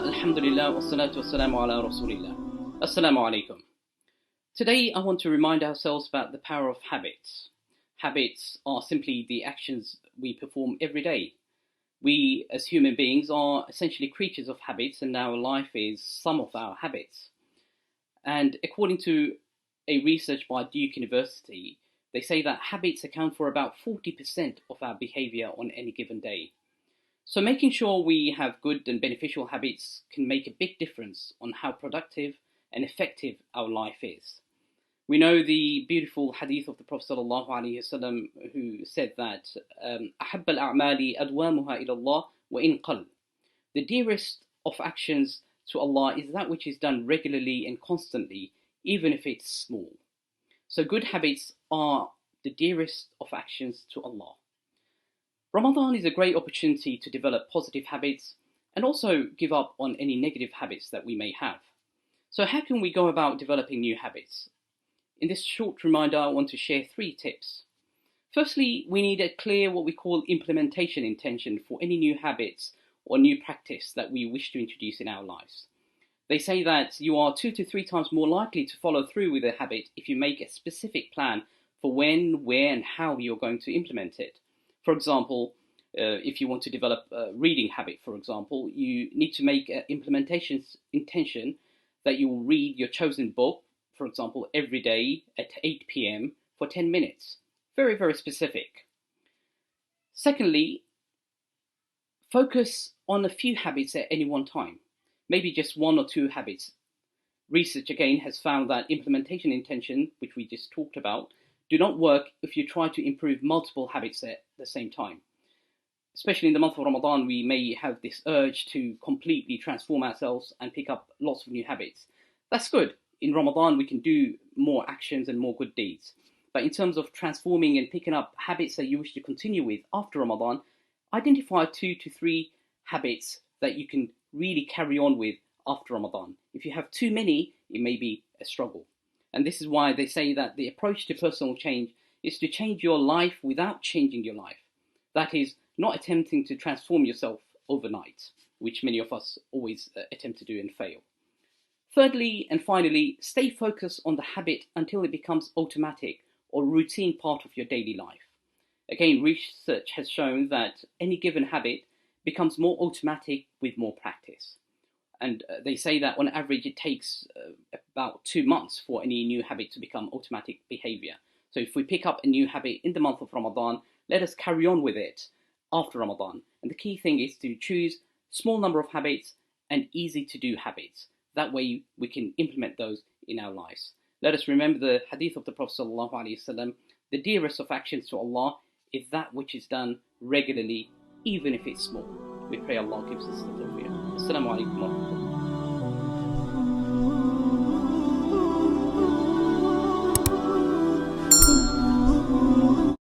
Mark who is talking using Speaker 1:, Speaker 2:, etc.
Speaker 1: Bismillah, alhamdulillah, wassalatu wassalamu ala rasulillah. Assalamu alaikum. Today I want to remind ourselves about the power of habits. Habits are simply the actions we perform every day. We as human beings are essentially creatures of habits, and our life is some of our habits. And according to a research by Duke University, they say that habits account for about 40% of our behavior on any given day. So making sure we have good and beneficial habits can make a big difference on how productive and effective our life is. We know the beautiful hadith of the Prophet ﷺ who said that أحب الأعمال أدوامها إلى الله وإن قل. The dearest of actions to Allah is that which is done regularly and constantly, even if it's small. So good habits are the dearest of actions to Allah. Ramadan is a great opportunity to develop positive habits and also give up on any negative habits that we may have. So how can we go about developing new habits? In this short reminder, I want to share 3 tips. Firstly, we need a clear what we call implementation intention for any new habits or new practice that we wish to introduce in our lives. They say that you are 2 to 3 times more likely to follow through with a habit if you make a specific plan for when, where, and how you're going to implement it. For example, if you want to develop a reading habit, for example, you need to make an implementation intention that you will read your chosen book, for example, every day at 8 p.m. for 10 minutes. Very, very specific. Secondly, focus on a few habits at any one time, maybe just 1 or 2 habits. Research again has found that implementation intention, which we just talked about, do not work if you try to improve multiple habits at the same time. Especially in the month of Ramadan, we may have this urge to completely transform ourselves and pick up lots of new habits. That's good. In Ramadan, we can do more actions and more good deeds. But in terms of transforming and picking up habits that you wish to continue with after Ramadan, identify 2 to 3 habits that you can really carry on with after Ramadan. If you have too many, it may be a struggle. And this is why they say that the approach to personal change is to change your life without changing your life. That is, not attempting to transform yourself overnight, which many of us always attempt to do and fail. Thirdly and finally, stay focused on the habit until it becomes automatic or routine part of your daily life. Again, research has shown that any given habit becomes more automatic with more practice. And they say that on average it takes about 2 months for any new habit to become automatic behavior. So if we pick up a new habit in the month of Ramadan, let us carry on with it after Ramadan. And the key thing is to choose small number of habits and easy to do habits. That way we can implement those in our lives. Let us remember the hadith of the Prophet ﷺ, the dearest of actions to Allah is that which is done regularly, even if it's small. We pray Allah gives us the tawfiq. Assalamu alaikum wa rahmatullah.